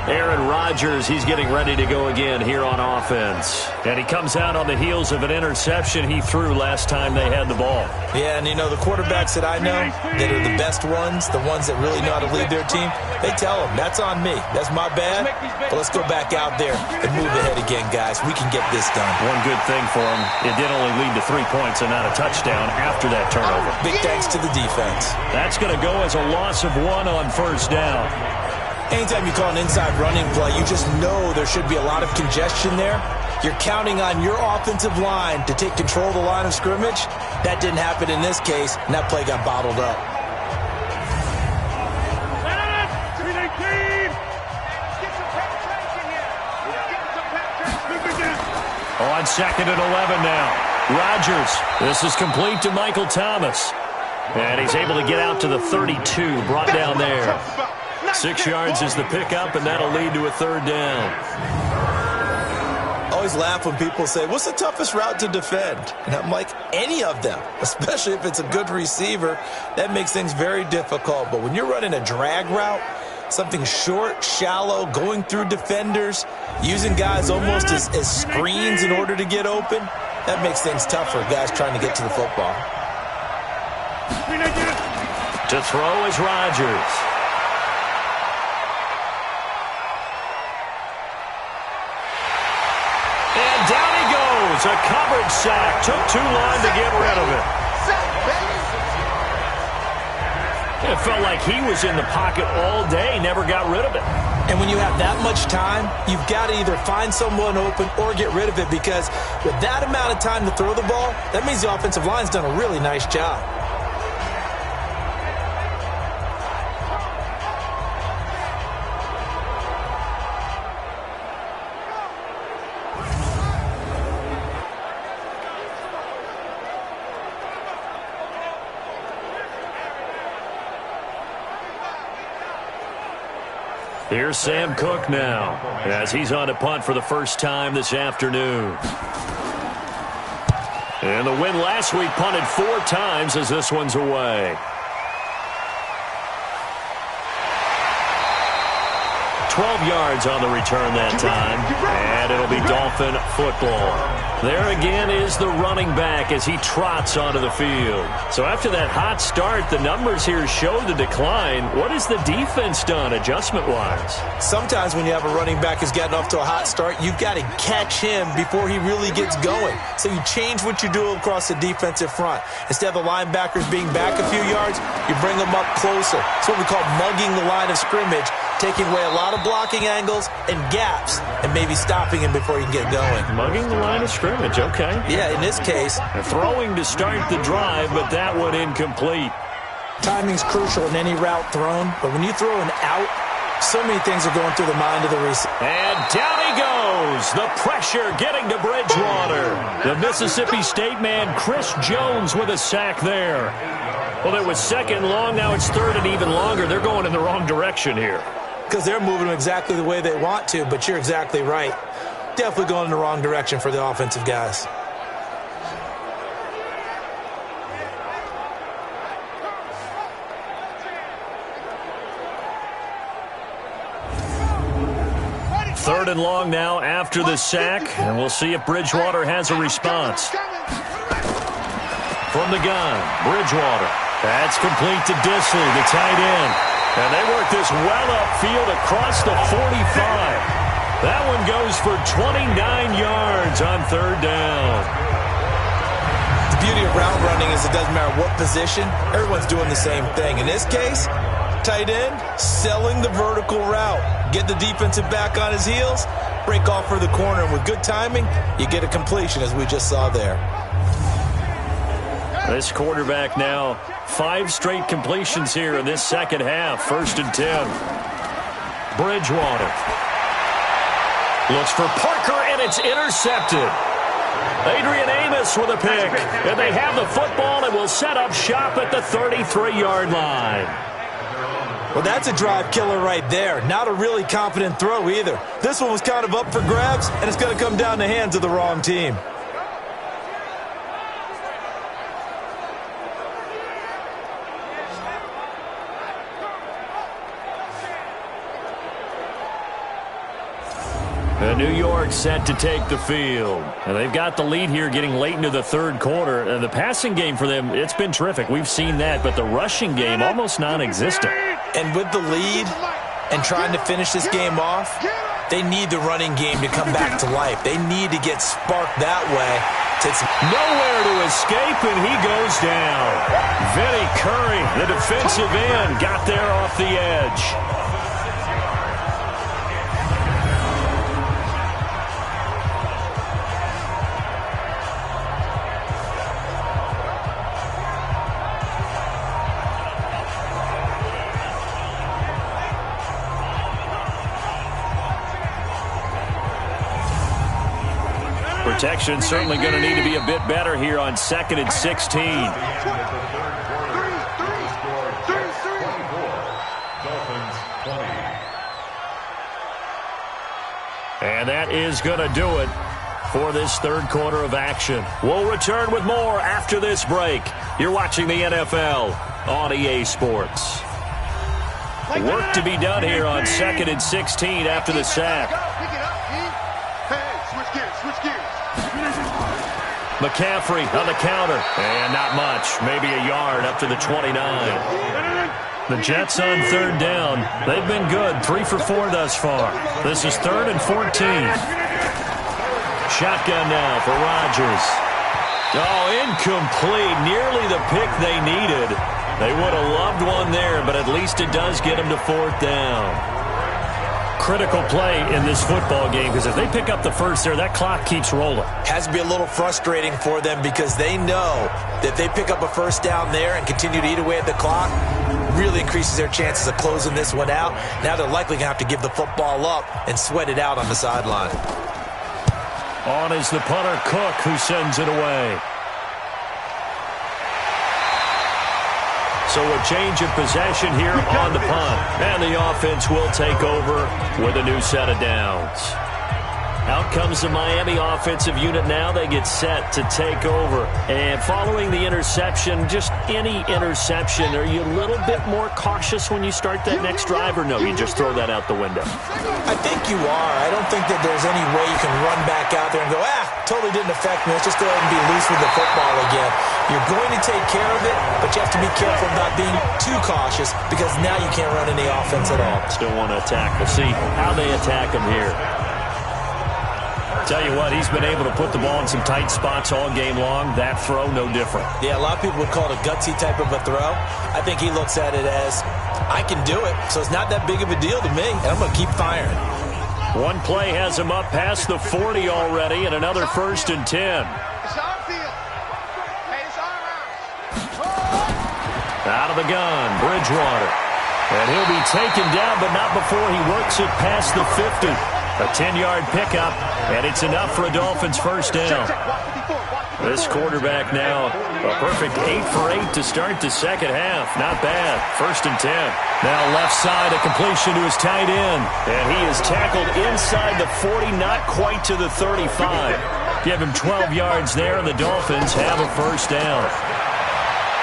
Aaron Rodgers, he's getting ready to go again here on offense. And he comes out on the heels of an interception he threw last time they had the ball. Yeah, and you know, the quarterbacks that I know that are the best ones, the ones that really know how to lead their team, they tell them, that's on me. That's my bad. But let's go back out there and move ahead again, guys. We can get this done. One good thing for him, it did only lead to 3 points and not a touchdown after that turnover. Big thanks to the defense. That's going to go as a loss of 1 on first down. Anytime you call an inside running play, you just know there should be a lot of congestion there. You're counting on your offensive line to take control of the line of scrimmage. That didn't happen in this case, and that play got bottled up. On 2nd and 11 now. Rodgers. This is complete to Michael Thomas. And he's able to get out to the 32, brought down there. 6 yards is the pickup, and that'll lead to a 3rd down. Always laugh when people say, what's the toughest route to defend? And I'm like, any of them, especially if it's a good receiver. That makes things very difficult. But when you're running a drag route, something short, shallow, going through defenders, using guys almost as screens in order to get open, that makes things tougher, guys trying to get to the football. To throw is Rodgers. And down he goes. A coverage sack. Took too long to get rid of it. It felt like he was in the pocket all day, never got rid of it. And when you have that much time, you've got to either find someone open or get rid of it, because with that amount of time to throw the ball, that means the offensive line's done a really nice job. Here's Sam Cook now, as he's on to punt for the first time this afternoon. And the win last week punted 4 times as this one's away. 12 yards on the return that time, and it'll be Dolphin football. There again is the running back as he trots onto the field. So after that hot start, the numbers here show the decline. What has the defense done adjustment-wise? Sometimes when you have a running back who's gotten off to a hot start, you've got to catch him before he really gets going. So you change what you do across the defensive front. Instead of the linebackers being back a few yards, you bring them up closer. It's what we call mugging the line of scrimmage, taking away a lot of blocking angles and gaps and maybe stopping him before he can get going. Mugging the line of scrimmage, okay. Yeah, in this case. Throwing to start the drive, but that one incomplete. Timing's crucial in any route thrown, but when you throw an out, so many things are going through the mind of the receiver. And down he goes. The pressure getting to Bridgewater. The Mississippi State man, Chris Jones, with a sack there. Well, it was 2nd long. Now it's 3rd and even longer. They're going in the wrong direction here. Because they're moving them exactly the way they want to, but you're exactly right. Definitely going in the wrong direction for the offensive guys. Third and long now after the sack, and we'll see if Bridgewater has a response. From the gun, Bridgewater. That's complete to Disley, the tight end. And they work this well upfield across the 45. That one goes for 29 yards on 3rd down. The beauty of route running is it doesn't matter what position, everyone's doing the same thing. In this case, tight end, selling the vertical route. Get the defensive back on his heels, break off for the corner, and with good timing, you get a completion, as we just saw there. This quarterback now, 5 straight completions here in this second half. 1st and 10. Bridgewater looks for Parker, and it's intercepted. Adrian Amos with a pick, and they have the football and will set up shop at the 33-yard line. Well, that's a drive killer right there. Not a really confident throw either. This one was kind of up for grabs, and it's going to come down the hands of the wrong team. New York set to take the field. And they've got the lead here getting late into the third quarter. And the passing game for them, it's been terrific. We've seen that. But the rushing game, almost non-existent. And with the lead and trying to finish this game off, they need the running game to come back to life. They need to get sparked that way. Nowhere to escape, and he goes down. Vinny Curry, the defensive end, got there off the edge. Protection certainly going to need to be a bit better here on 2nd and 16. And that is going to do it for this third quarter of action. We'll return with more after this break. You're watching the NFL on EA Sports. Work to be done here on 2nd and 16 after the sack. McCaffrey on the counter, and not much, maybe a yard up to the 29. The Jets on 3rd down. They've been good, 3 for 4 thus far. This is 3rd and 14. Shotgun now for Rodgers. Oh, incomplete, nearly the pick they needed. They would have loved one there, but at least it does get them to 4th down. Critical play in this football game, because if they pick up the first there, that clock keeps rolling. Has to be a little frustrating for them because they know that they pick up a first down there and continue to eat away at the clock, really increases their chances of closing this one out. Now they're likely going to have to give the football up and sweat it out on the sideline. On is the punter, Cook, who sends it away. So a change of possession here on the punt. And the offense will take over with a new set of downs. Out comes the Miami offensive unit now. They get set to take over. And following the interception, just any interception, are you a little bit more cautious when you start that next drive, or no, you just throw that out the window? I think you are. I don't think that there's any way you can run back out there and go, totally didn't affect me. Let's just go ahead and be loose with the football again. You're going to take care of it, but you have to be careful about being too cautious because now you can't run any offense at all. Still want to attack. We'll see how they attack him here. Tell you what, he's been able to put the ball in some tight spots all game long. That throw, no different. Yeah, a lot of people would call it a gutsy type of a throw. I think he looks at it as, I can do it, so it's not that big of a deal to me, and I'm going to keep firing. One play has him up past the 40 already, and another 1st and 10. Out of the gun, Bridgewater. And he'll be taken down, but not before he works it past the 50. A 10-yard pickup, and it's enough for a Dolphins first down. This quarterback now, a perfect 8 for 8 to start the second half. Not bad. 1st and 10. Now left side, a completion to his tight end. And he is tackled inside the 40, not quite to the 35. Give him 12 yards there, and the Dolphins have a first down.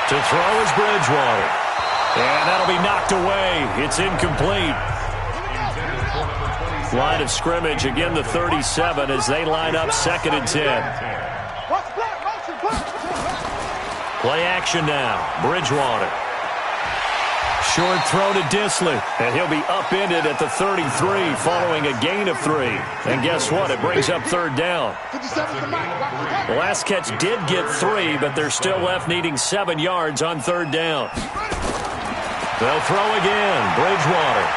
To throw is Bridgewater. And that'll be knocked away. It's incomplete. Line of scrimmage, again the 37 as they line up 2nd and 10. Play action now. Bridgewater. Short throw to Disley. And he'll be upended at the 33 following a gain of 3. And guess what? It brings up 3rd down. The last catch did get 3, but they're still left needing 7 yards on 3rd down. They'll throw again. Bridgewater.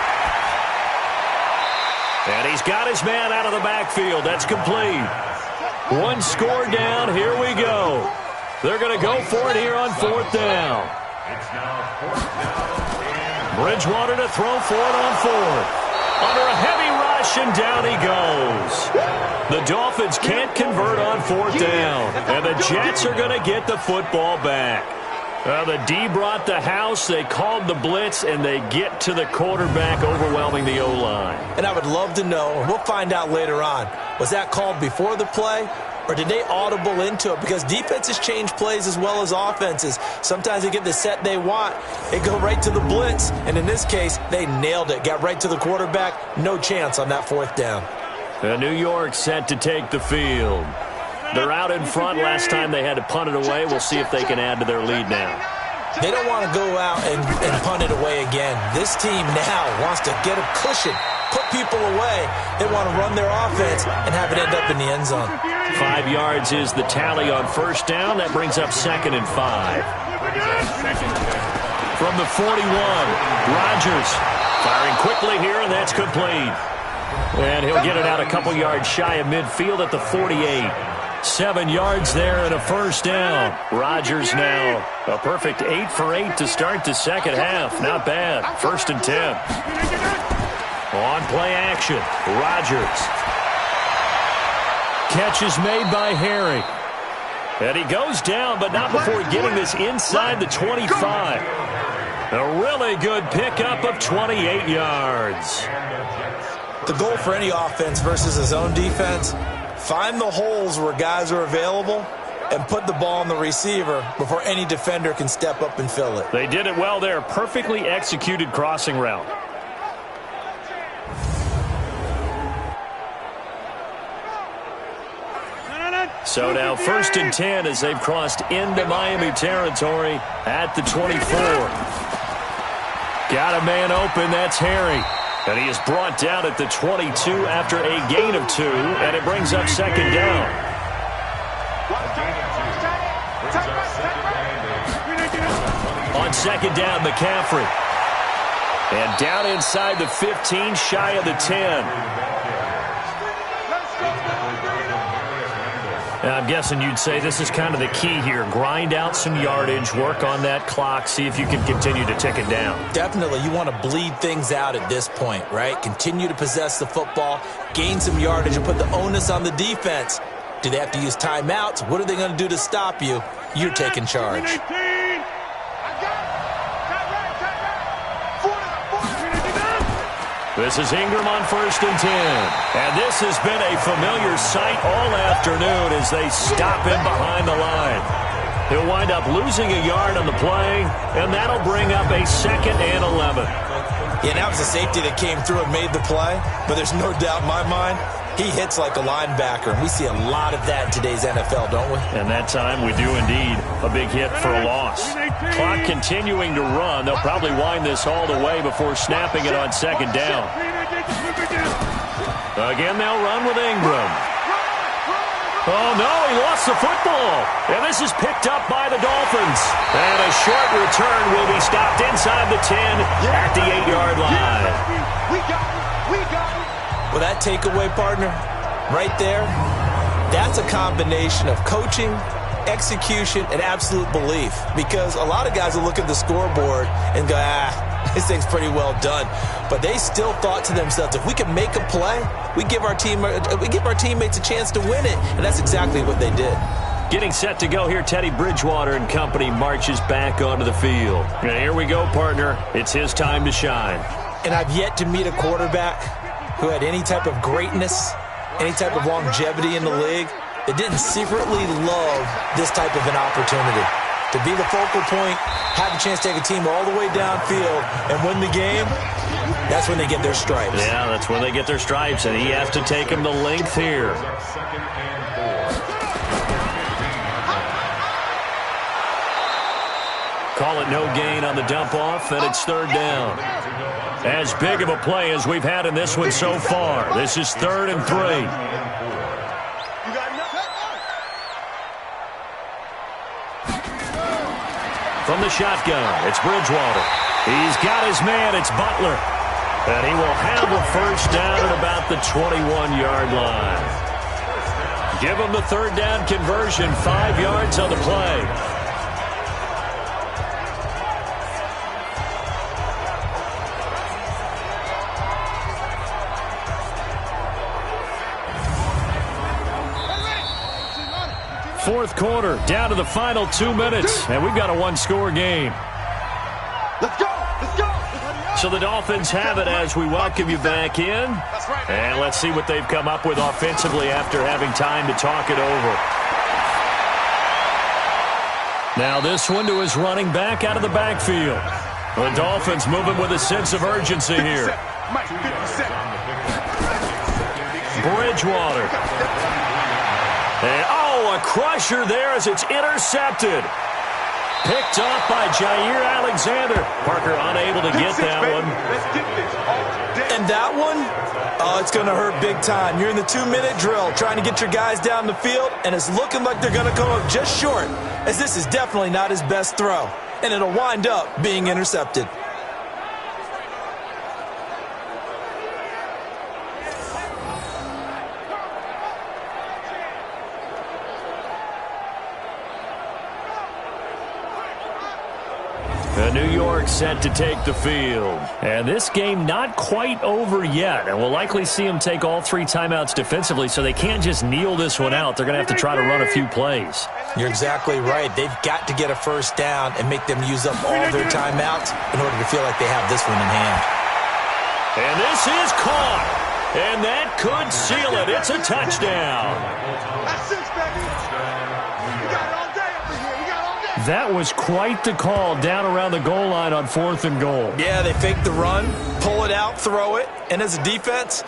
And he's got his man out of the backfield. That's complete. One score down. Here we go. They're going to go for it here on 4th down. Bridgewater to throw for it on 4th. Under a heavy rush, and down he goes. The Dolphins can't convert on 4th down. And the Jets are going to get the football back. The D brought the house, they called the blitz, and they get to the quarterback, overwhelming the O-line. And I would love to know, and we'll find out later on, was that called before the play, or did they audible into it? Because defenses change plays as well as offenses. Sometimes they get the set they want, they go right to the blitz, and in this case, they nailed it. Got right to the quarterback, no chance on that 4th down. New York set to take the field. They're out in front. Last time they had to punt it away. We'll see if they can add to their lead now. They don't want to go out and punt it away again. This team now wants to get a cushion, put people away. They want to run their offense and have it end up in the end zone. 5 yards is the tally on 1st down. That brings up 2nd and 5. From the 41, Rodgers firing quickly here, and that's complete. And he'll get it out a couple yards shy of midfield at the 48. 7 yards there and a 1st down. Rodgers now a perfect 8 for 8 to start the second half. Not bad. 1st and 10. On play action, Rodgers. Catch is made by Harry. And he goes down, but not before getting this inside the 25. A really good pickup of 28 yards. The goal for any offense versus his own defense, find the holes where guys are available and put the ball on the receiver before any defender can step up and fill it. They did it well there. Perfectly executed crossing route. So now 1st and 10 as they've crossed into Miami territory at the 24. Got a man open. That's Harry. And he is brought down at the 22 after a gain of 2, and it brings up 2nd down. On 2nd down, McCaffrey. And down inside the 15, shy of the 10. I'm guessing you'd say this is kind of the key here. Grind out some yardage, work on that clock, see if you can continue to tick it down. Definitely. You want to bleed things out at this point, right? Continue to possess the football, gain some yardage, and put the onus on the defense. Do they have to use timeouts? What are they going to do to stop you? You're taking charge. This is Ingram on 1st and 10. And this has been a familiar sight all afternoon as they stop him behind the line. He'll wind up losing a yard on the play, and that'll bring up a 2nd and 11. Yeah, that was a safety that came through and made the play, but there's no doubt in my mind, he hits like a linebacker, and we see a lot of that in today's NFL, don't we? And that time we do indeed. A big hit for a loss. Clock continuing to run. They'll probably wind this all the way before snapping it on 2nd down. Again, they'll run with Ingram. Oh, no, he lost the football. And this is picked up by the Dolphins. And a short return will be stopped inside the 10 at the 8-yard line. We got it. Well, that takeaway, partner, right there, that's a combination of coaching, execution, and absolute belief. Because a lot of guys will look at the scoreboard and go, this thing's pretty well done. But they still thought to themselves, if we can make a play, we give our teammates a chance to win it. And that's exactly what they did. Getting set to go here, Teddy Bridgewater and company marches back onto the field. And here we go, partner. It's his time to shine. And I've yet to meet a quarterback who had any type of greatness, any type of longevity in the league, that didn't secretly love this type of an opportunity. To be the focal point, have a chance to take a team all the way downfield and win the game, that's when they get their stripes. Yeah, that's when they get their stripes, and he has to take them the length here. Call it no gain on the dump-off, and it's 3rd down. As big of a play as we've had in this one so far. This is 3rd and 3. From the shotgun, it's Bridgewater. He's got his man. It's Butler. And he will have a first down at about the 21-yard line. Give him the third down conversion, 5 yards on the play. Fourth quarter, down to the final 2 minutes, and we've got a one-score game. Let's go! Let's go! So the Dolphins have it as we welcome you back in. And let's see what they've come up with offensively after having time to talk it over. Now this one to his running back out of the backfield. The Dolphins moving with a sense of urgency here. Bridgewater. And, a crusher there as it's intercepted. Picked off by Jair Alexander. Parker unable to get that one. And that one, it's going to hurt big time. You're in the 2-minute drill trying to get your guys down the field, and it's looking like they're going to come up just short, as this is definitely not his best throw. And it'll wind up being intercepted. New York set to take the field. And this game not quite over yet. And we'll likely see them take all 3 timeouts defensively, so they can't just kneel this one out. They're going to have to try to run a few plays. You're exactly right. They've got to get a first down and make them use up all their timeouts in order to feel like they have this one in hand. And this is caught. And that could seal it. It's a touchdown. That's 6, baby. We got it all day up in here. We got it all day. That was quite the call down around the goal line on 4th and goal. Yeah, they fake the run, pull it out, throw it. And as a defense,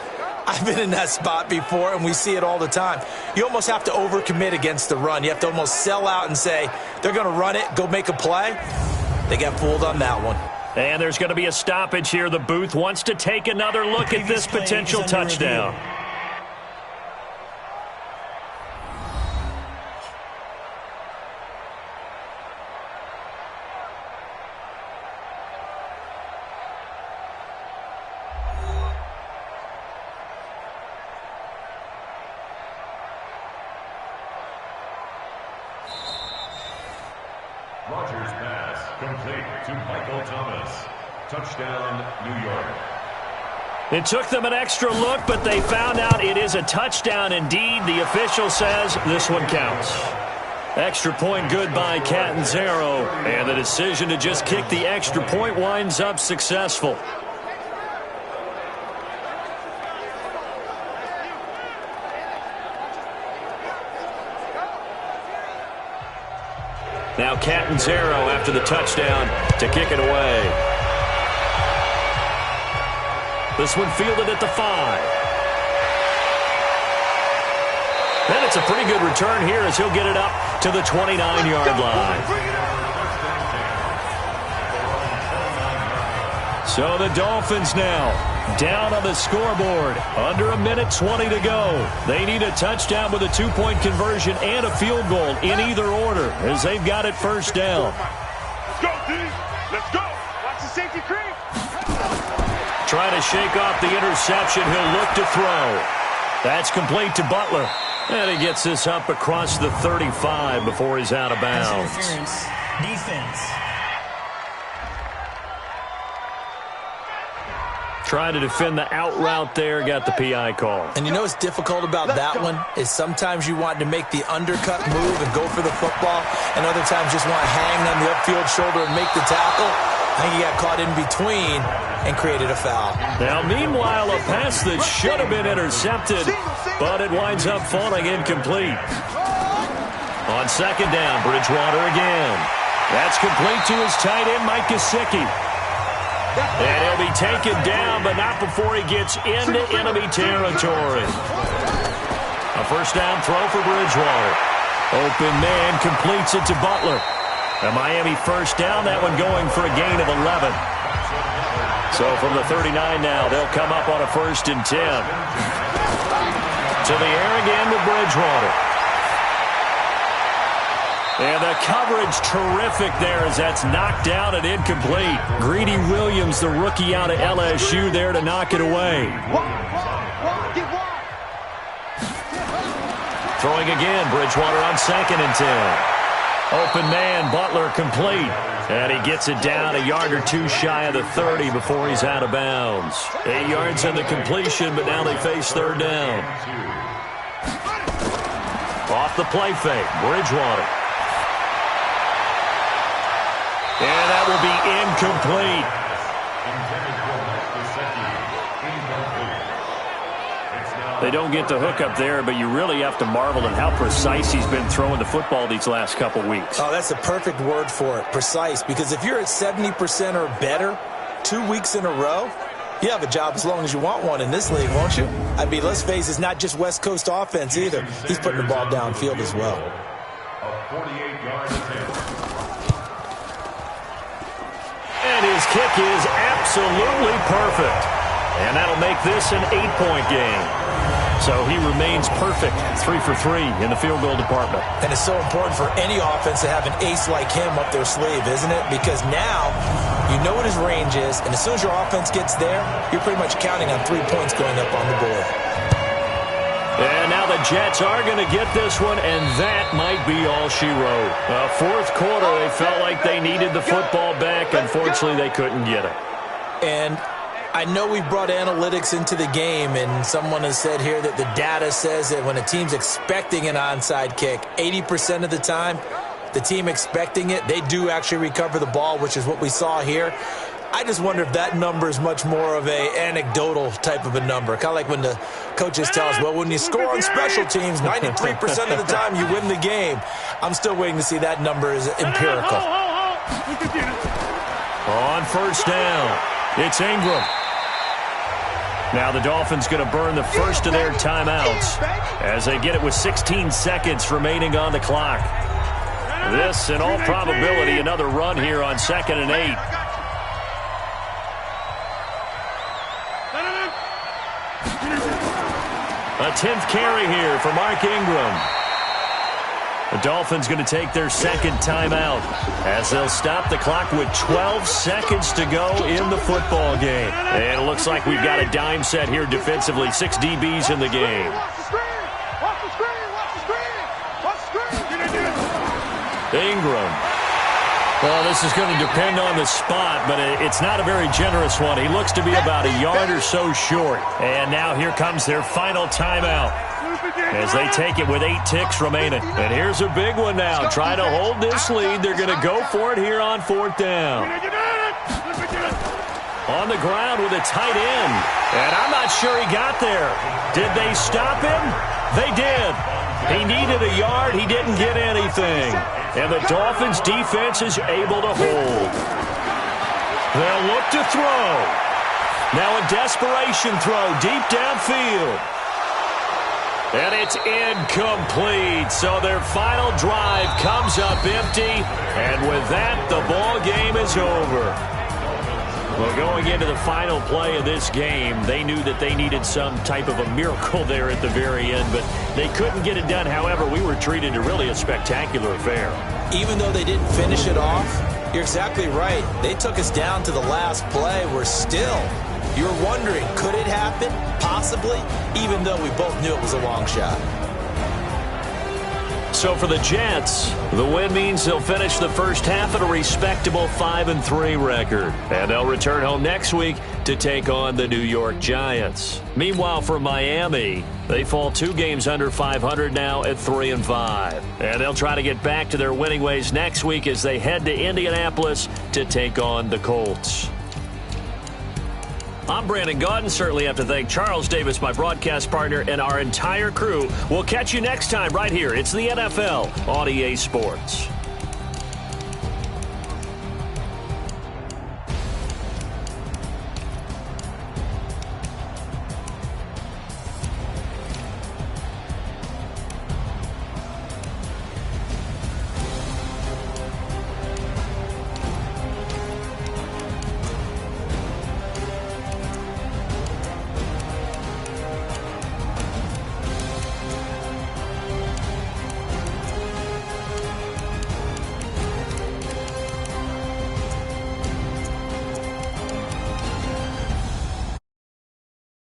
I've been in that spot before, and we see it all the time. You almost have to overcommit against the run. You have to almost sell out and say, they're going to run it, go make a play. They got fooled on that one. And there's going to be a stoppage here. The booth wants to take another look at this potential touchdown. Rogers pass complete to Michael Thomas. Touchdown, New York. It took them an extra look, but they found out it is a touchdown indeed. The official says this one counts. Extra point good by Catanzaro, and the decision to just kick the extra point winds up successful. Now Catanzaro after the touchdown to kick it away. This one fielded at the 5. And it's a pretty good return here as he'll get it up to the 29-yard line. So the Dolphins now down on the scoreboard. Under 1:20 to go. They need a touchdown with a 2-point conversion and a field goal in either order as they've got it first down. Let's go, D. Let's go. Watch the safety creep. Trying to shake off the interception. He'll look to throw. That's complete to Butler. And he gets this up across the 35 before he's out of bounds. Interference. Defense. Trying to defend the out route there, got the PI call. And you know what's difficult about that one is sometimes you want to make the undercut move and go for the football, and other times just want to hang on the upfield shoulder and make the tackle. I think he got caught in between and created a foul. Now, meanwhile, a pass that should have been intercepted, but it winds up falling incomplete. On second down, Bridgewater again. That's complete to his tight end, Mike Gesicki. And he'll be taken down, but not before he gets into enemy territory. A first down throw for Bridgewater. Open man completes it to Butler. A Miami first down, that one going for a gain of 11. So from the 39 now, they'll come up on a 1st and 10. To the air again with Bridgewater. And the coverage terrific there as that's knocked down and incomplete. Greedy Williams, the rookie out of LSU, there to knock it away. Throwing again, Bridgewater on 2nd and 10. Open man, Butler complete. And he gets it down a yard or two shy of the 30 before he's out of bounds. 8 yards on the completion, but now they face 3rd down. Off the play fake, Bridgewater. And that will be incomplete. They don't get the hook up there, but you really have to marvel at how precise he's been throwing the football these last couple weeks. Oh, that's the perfect word for it, precise. Because if you're at 70% or better 2 weeks in a row, you have a job as long as you want one in this league, won't you? I mean, let's face it, it's not just West Coast offense either. He's putting the ball downfield as well. A 48-yard attempt. And his kick is absolutely perfect. And that'll make this an 8-point game. So he remains perfect, 3 for 3 in the field goal department. And it's so important for any offense to have an ace like him up their sleeve, isn't it? Because now you know what his range is, and as soon as your offense gets there, you're pretty much counting on 3 points going up on the board. And now the Jets are going to get this one, and that might be all she wrote. Fourth quarter, they felt like they needed the football back. Unfortunately, they couldn't get it. And I know we brought analytics into the game, and someone has said here that the data says that when a team's expecting an onside kick, 80% of the time, the team expecting it, they do actually recover the ball, which is what we saw here. I just wonder if that number is much more of a anecdotal type of a number. Kind of like when the coaches tell us, well, when you score on special teams, 93% of the time you win the game. I'm still waiting to see that number is empirical. On 1st down, it's Ingram. Now the Dolphins going to burn the first of their timeouts as they get it with 16 seconds remaining on the clock. This, in all probability, another run here on 2nd and 8. A 10th carry here for Mark Ingram. The Dolphins going to take their 2nd timeout as they'll stop the clock with 12 seconds to go in the football game. And it looks like we've got a dime set here defensively. 6 DBs in the game. Ingram. Well, this is going to depend on the spot, but it's not a very generous one. He looks to be about a yard or so short. And now here comes their final timeout as they take it with 8 ticks remaining. And here's a big one now. Trying to hold this lead. They're going to go for it here on 4th down. On the ground with a tight end. And I'm not sure he got there. Did they stop him? They did. He needed a yard. He didn't get anything. And the Dolphins defense is able to hold. They'll look to throw. Now a desperation throw deep downfield. And it's incomplete. So their final drive comes up empty. And with that, the ball game is over. Well, going into the final play of this game, they knew that they needed some type of a miracle there at the very end, but they couldn't get it done. However, we were treated to really a spectacular affair. Even though they didn't finish it off, you're exactly right. They took us down to the last play. We're still, you're wondering, could it happen? Possibly, even though we both knew it was a long shot. So for the Jets, the win means they'll finish the first half at a respectable 5-3 record. And they'll return home next week to take on the New York Giants. Meanwhile, for Miami, they fall 2 games under 500 now at 3-5. And they'll try to get back to their winning ways next week as they head to Indianapolis to take on the Colts. I'm Brandon Gaudin. Certainly have to thank Charles Davis, my broadcast partner, and our entire crew. We'll catch you next time right here. It's the NFL on EA Sports.